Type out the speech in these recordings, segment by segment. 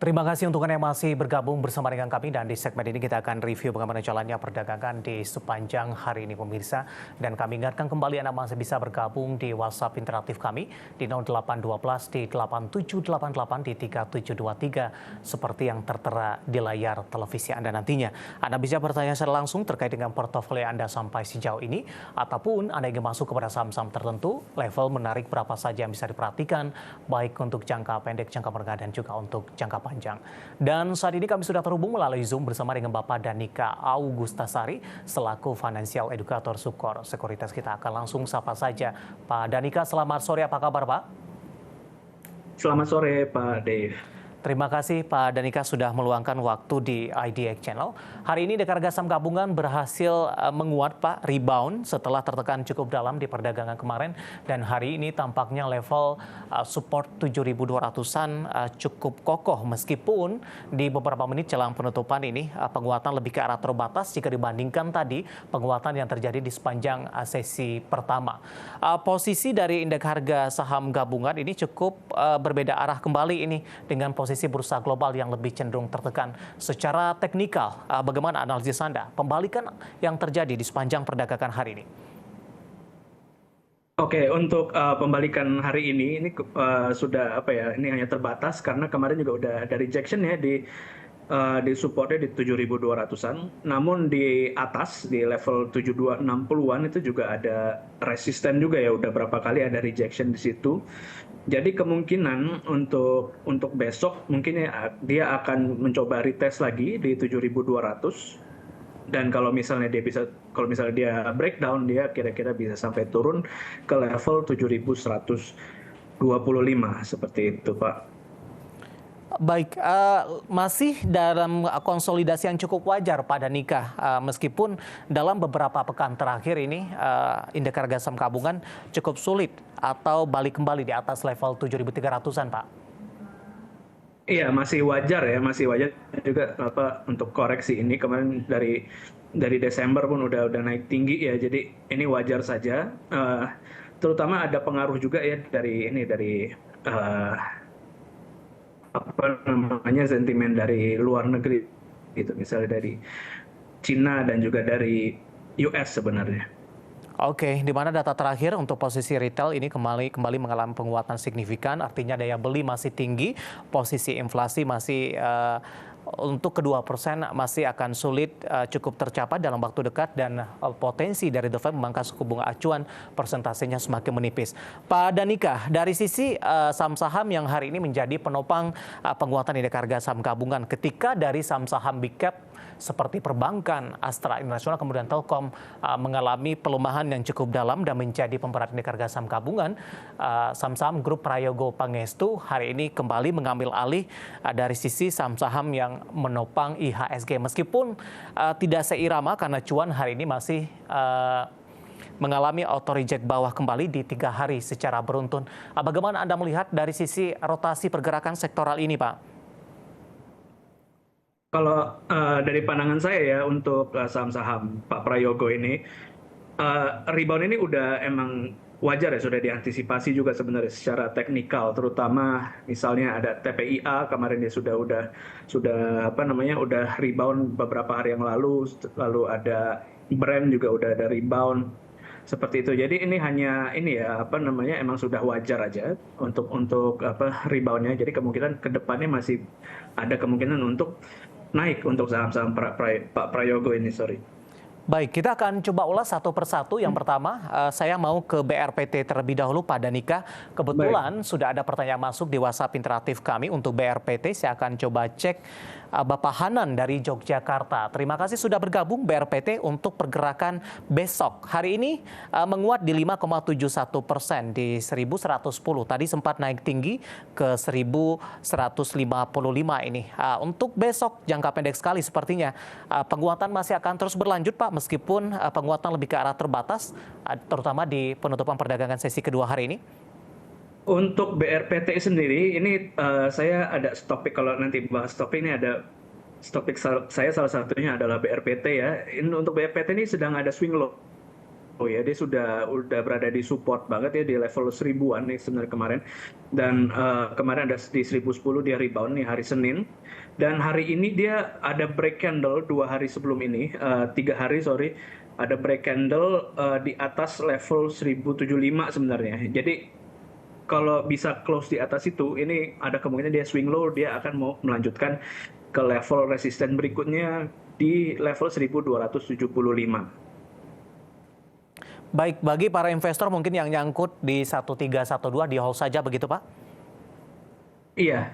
Terima kasih untuk Anda yang masih bergabung bersama dengan kami, dan di segmen ini kita akan review bagaimana jalannya perdagangan di sepanjang hari ini pemirsa. Dan kami ingatkan kembali Anda masih bisa bergabung di WhatsApp interaktif kami di 0812 di 8788 di 3723 seperti yang tertera di layar televisi Anda nantinya. Anda bisa bertanya secara langsung terkait dengan portofolio Anda sampai sejauh ini, ataupun Anda ingin masuk kepada saham-saham tertentu, level menarik berapa saja yang bisa diperhatikan, baik untuk jangka pendek, jangka menengah, dan juga untuk jangka panjang. Dan saat ini kami sudah terhubung melalui Zoom bersama dengan Bapak Danika Augustasari selaku Financial Educator Sukor Sekuritas. Kita akan langsung sapa saja. Pak Danika, selamat sore, apa kabar Pak? Selamat sore Pak Dave. Terima kasih Pak Danika sudah meluangkan waktu di IDX Channel. Hari ini indeks harga saham gabungan berhasil menguat Pak, rebound setelah tertekan cukup dalam di perdagangan kemarin. Dan hari ini tampaknya level support 7.200-an cukup kokoh, meskipun di beberapa menit jelang penutupan ini penguatan lebih ke arah terbatas jika dibandingkan tadi penguatan yang terjadi di sepanjang sesi pertama. Posisi dari indeks harga saham gabungan ini cukup berbeda arah kembali ini dengan posisi bursa global yang lebih cenderung tertekan. Secara teknikal, bagaimana analisis Anda pembalikan yang terjadi di sepanjang perdagangan hari ini? Oke, untuk pembalikan hari ini sudah ini hanya terbatas karena kemarin juga udah ada rejection ya di supportnya di 7.200-an. Namun di atas di level 7260-an itu juga ada resisten juga ya, udah berapa kali ada rejection di situ. Jadi kemungkinan untuk besok mungkin ya, dia akan mencoba retest lagi di 7.200. Dan kalau misalnya dia breakdown, dia kira-kira bisa sampai turun ke level 7.125 seperti itu, Pak. Baik, masih dalam konsolidasi yang cukup wajar Pak Danika, meskipun dalam beberapa pekan terakhir ini indeks harga saham gabungan cukup sulit atau balik kembali di atas level 7.300-an Pak. Iya, masih wajar juga untuk koreksi ini kemarin dari Desember pun udah naik tinggi ya, jadi ini wajar saja. Terutama ada pengaruh juga ya dari sentimen dari luar negeri, gitu, misalnya dari Cina dan juga dari US sebenarnya. Oke, di mana data terakhir untuk posisi retail ini kembali mengalami penguatan signifikan, artinya daya beli masih tinggi, posisi inflasi masih untuk kedua persen masih akan sulit cukup tercapai dalam waktu dekat, dan potensi dari The Fed memangkas suku bunga acuan persentasenya semakin menipis. Pak Danika, dari sisi saham-saham yang hari ini menjadi penopang penguatan indeks harga saham gabungan, ketika dari saham-saham big cap seperti perbankan, Astra Internasional, kemudian Telkom mengalami pelemahan yang cukup dalam dan menjadi pemberat indeks harga saham gabungan, saham-saham grup Prayogo Pangestu hari ini kembali mengambil alih dari sisi saham-saham yang menopang IHSG, meskipun tidak seirama karena cuan hari ini masih mengalami auto reject bawah kembali di 3 hari secara beruntun. Bagaimana Anda melihat dari sisi rotasi pergerakan sektoral ini, Pak? Kalau dari pandangan saya ya, untuk saham-saham Pak Prayogo ini, rebound ini udah emang wajar ya, sudah diantisipasi juga sebenarnya secara teknikal, terutama misalnya ada TPIA kemarin dia udah rebound beberapa hari yang lalu ada brand juga udah ada rebound seperti itu. Jadi ini hanya emang sudah wajar aja untuk reboundnya. Jadi kemungkinan kedepannya masih ada kemungkinan untuk naik untuk saham-saham Pak Prayogo ini, sorry. Baik, kita akan coba ulas satu persatu. Yang pertama, saya mau ke BRPT terlebih dahulu, Pak Danika. Kebetulan sudah ada pertanyaan masuk di WhatsApp interaktif kami untuk BRPT. Saya akan coba cek Bapak Hanan dari Yogyakarta. Terima kasih sudah bergabung BRPT untuk pergerakan besok. Hari ini menguat di 5,71% di 1.110. Tadi sempat naik tinggi ke 1.155 ini. Untuk besok jangka pendek sekali sepertinya penguatan masih akan terus berlanjut Pak, meskipun penguatan lebih ke arah terbatas, terutama di penutupan perdagangan sesi kedua hari ini. Untuk BRPT sendiri, ini saya ada topik, kalau nanti bahas topik ini ada topik saya salah satunya adalah BRPT ya. Untuk BRPT ini sedang ada swing low. ya, dia udah berada di support banget ya di level 1000-an nih sebenarnya kemarin. Dan kemarin ada di 1010 dia rebound nih hari Senin. Dan hari ini dia ada break candle 2 hari sebelum ini, 3 hari sorry, ada break candle di atas level 1075 sebenarnya. Jadi kalau bisa close di atas itu, ini ada kemungkinan dia swing low, dia akan mau melanjutkan ke level resisten berikutnya di level 1275. Baik, bagi para investor mungkin yang nyangkut di 1312 di hold saja begitu Pak? Iya,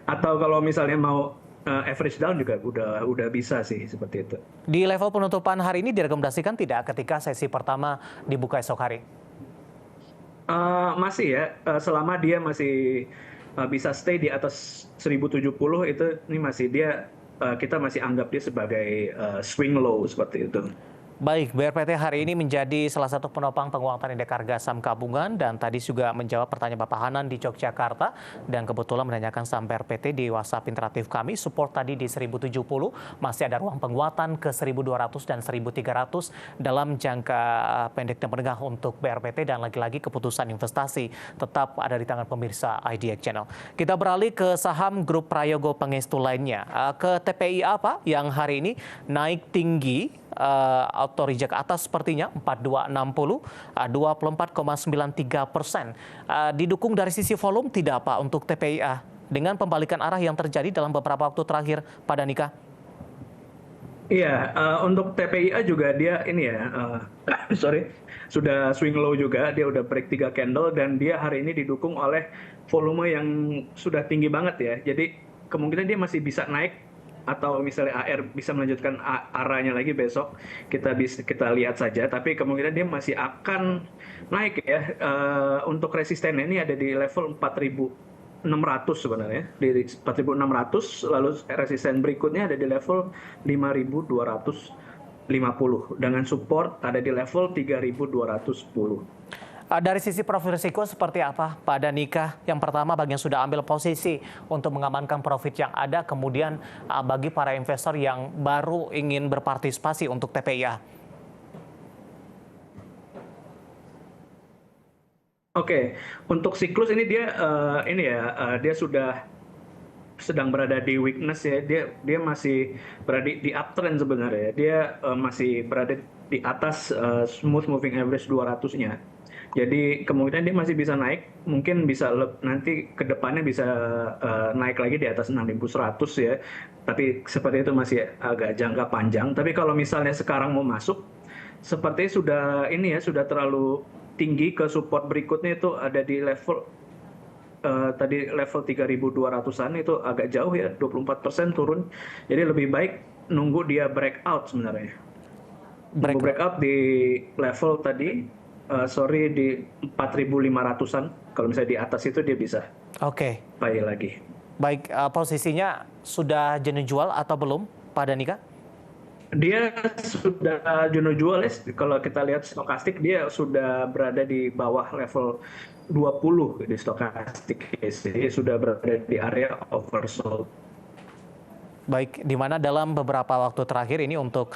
atau kalau misalnya mau average down juga udah bisa sih seperti itu. Di level penutupan hari ini direkomendasikan tidak ketika sesi pertama dibuka esok hari? Masih ya, selama dia masih bisa stay di atas 1070 itu, ini masih kita masih anggap dia sebagai swing low seperti itu. Baik, BRPT hari ini menjadi salah satu penopang penguatan indeks harga saham gabungan dan tadi juga menjawab pertanyaan Bapak Hanan di Yogyakarta dan kebetulan menanyakan saham BRPT di WhatsApp interaktif kami. Support tadi di 1070, masih ada ruang penguatan ke 1200 dan 1300 dalam jangka pendek dan menengah untuk BRPT dan lagi-lagi keputusan investasi tetap ada di tangan pemirsa IDX Channel. Kita beralih ke saham grup Prayogo Pangestu lainnya, ke TPIA Pak yang hari ini naik tinggi. Auto reject atas sepertinya 4260, 24,93%. Didukung dari sisi volume tidak Pak untuk TPIA dengan pembalikan arah yang terjadi dalam beberapa waktu terakhir pada Nika? Iya, untuk TPIA juga dia ini ya, sorry, sudah swing low juga, dia udah break 3 candle dan dia hari ini didukung oleh volume yang sudah tinggi banget ya. Jadi kemungkinan dia masih bisa naik atau misalnya AR bisa melanjutkan arahnya lagi besok, kita lihat saja. Tapi kemungkinan dia masih akan naik ya. Untuk resistennya ini ada di level 4600 sebenarnya, di 4600, lalu resisten berikutnya ada di level 5250 dengan support ada di level 3210. Dari sisi profil risiko seperti apa Pak Danika? Yang pertama bagi yang sudah ambil posisi untuk mengamankan profit yang ada, kemudian bagi para investor yang baru ingin berpartisipasi untuk TPIA. Oke, untuk siklus ini dia dia sudah sedang berada di weakness ya. Dia masih berada di uptrend sebenarnya. Dia masih berada di atas smooth moving average 200-nya. Jadi kemungkinan dia masih bisa naik, mungkin bisa nanti ke depannya bisa naik lagi di atas 6.100 ya. Tapi seperti itu masih agak jangka panjang. Tapi kalau misalnya sekarang mau masuk, sepertinya sudah terlalu tinggi. Ke support berikutnya itu ada di level tadi level 3.200-an, itu agak jauh ya, 24% turun. Jadi lebih baik nunggu dia breakout sebenarnya. Nunggu breakout di level tadi di 4.500-an. Kalau misalnya di atas itu dia bisa buy lagi. Baik, posisinya sudah jenuh jual atau belum Pak Danika? Dia sudah jenuh jual ya. Kalau kita lihat stokastik dia sudah berada di bawah level 20 di stokastik. Jadi sudah berada di area oversold. Baik, di mana dalam beberapa waktu terakhir ini untuk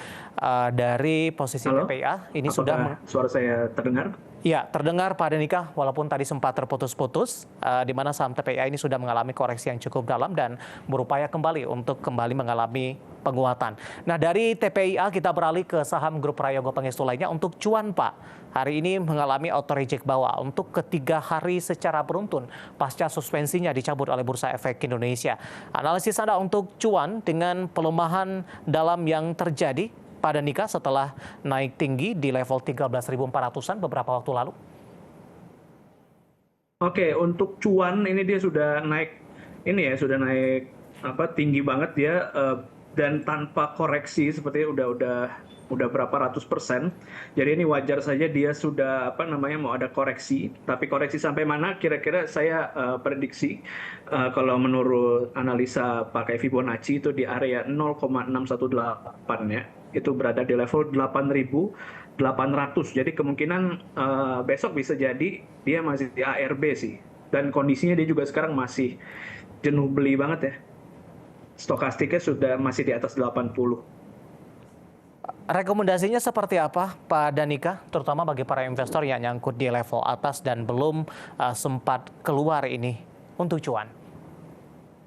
dari posisi TPIA ini sudah suara saya terdengar? Ya, terdengar Pak Danika, walaupun tadi sempat terputus-putus, di mana saham TPIA ini sudah mengalami koreksi yang cukup dalam dan berupaya kembali untuk kembali mengalami penguatan. Nah, dari TPIA kita beralih ke saham grup Prayogo Pangestu lainnya untuk cuan Pak. Hari ini mengalami auto reject bawah untuk ketiga hari secara beruntun pasca suspensinya dicabut oleh Bursa Efek Indonesia. Analisis Anda untuk cuan dengan pelemahan dalam yang terjadi pada Nika setelah naik tinggi di level 13.400-an beberapa waktu lalu? Oke, untuk cuan ini dia sudah naik tinggi banget dia dan tanpa koreksi sepertinya udah berapa ratus %. Jadi ini wajar saja dia sudah mau ada koreksi, tapi koreksi sampai mana kira-kira saya prediksi kalau menurut analisa pakai Fibonacci itu di area 0,618 ya. Itu berada di level 8.800. Jadi kemungkinan besok bisa jadi dia masih di ARB sih. Dan kondisinya dia juga sekarang masih jenuh beli banget ya. Stokastiknya sudah masih di atas 80. Rekomendasinya seperti apa, Pak Danika, terutama bagi para investor yang nyangkut di level atas dan belum sempat keluar ini untuk cuan?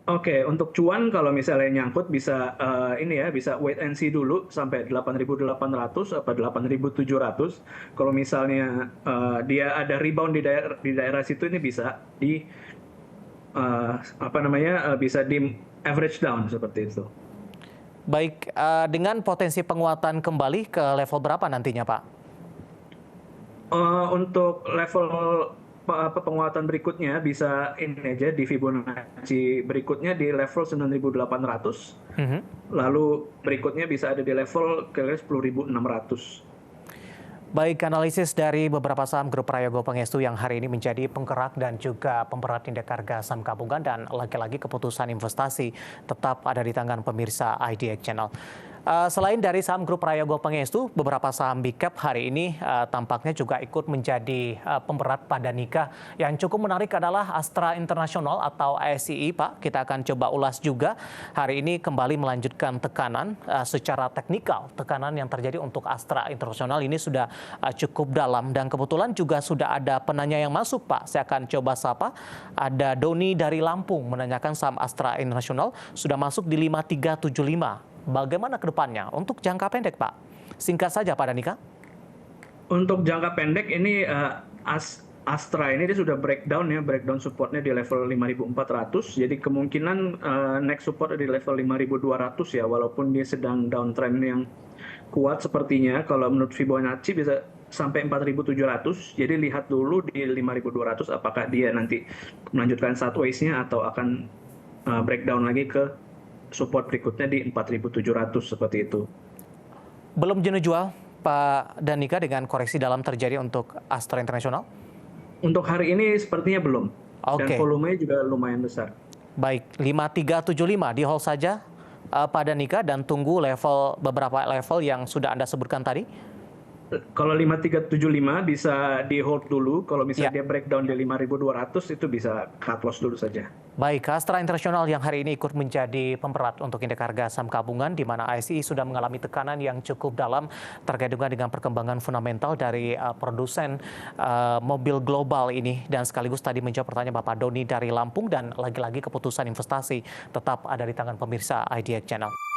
Oke, untuk cuan kalau misalnya nyangkut bisa ini ya, bisa wait and see dulu sampai 8.800 atau 8.700. Kalau misalnya dia ada rebound di daerah situ, ini bisa di apa namanya, bisa di average down seperti itu. Baik, dengan potensi penguatan kembali ke level berapa nantinya, Pak? Untuk level penguatan berikutnya bisa ini aja di Fibonacci berikutnya di level 9.800. Lalu berikutnya bisa ada di level kira-kira 10.600. Baik, analisis dari beberapa saham grup Prayogo Pangestu yang hari ini menjadi penggerak dan juga pemberat indeks harga saham gabungan, dan lagi-lagi keputusan investasi tetap ada di tangan pemirsa IDX Channel. Selain dari saham grup Prayogo Pangestu, beberapa saham big cap hari ini tampaknya juga ikut menjadi pemberat pada nikah. Yang cukup menarik adalah Astra International atau ASI, Pak. Kita akan coba ulas juga. Hari ini kembali melanjutkan tekanan secara teknikal. Tekanan yang terjadi untuk Astra International ini sudah cukup dalam, dan kebetulan juga sudah ada penanya yang masuk, Pak. Saya akan coba sapa. Ada Doni dari Lampung menanyakan saham Astra International sudah masuk di 5375. Bagaimana ke depannya untuk jangka pendek, Pak? Singkat saja, Pak Danika. Untuk jangka pendek ini Astra ini dia sudah breakdown supportnya di level 5.400. Jadi kemungkinan next support di level 5.200 ya, walaupun dia sedang downtrend yang kuat sepertinya. Kalau menurut Fibonacci bisa sampai 4.700. Jadi lihat dulu di 5.200 apakah dia nanti melanjutkan sideways-nya atau akan breakdown lagi ke support berikutnya di 4.700 seperti itu. Belum jenuh jual, Pak Danika, dengan koreksi dalam terjadi untuk Astra International? Untuk hari ini sepertinya belum. Oke. Dan volumenya juga lumayan besar. Baik, 5375 di hold saja, Pak Danika, dan tunggu beberapa level yang sudah Anda sebutkan tadi. Kalau 5375 bisa di hold dulu. Kalau misalnya dia breakdown di 5.200 itu bisa cut loss dulu saja. Baik, Astra International yang hari ini ikut menjadi pemberat untuk indeks harga saham gabungan, di mana ASI sudah mengalami tekanan yang cukup dalam terkait juga dengan perkembangan fundamental dari produsen mobil global ini. Dan sekaligus tadi menjawab pertanyaan Bapak Doni dari Lampung, dan lagi-lagi keputusan investasi tetap ada di tangan pemirsa IDX Channel.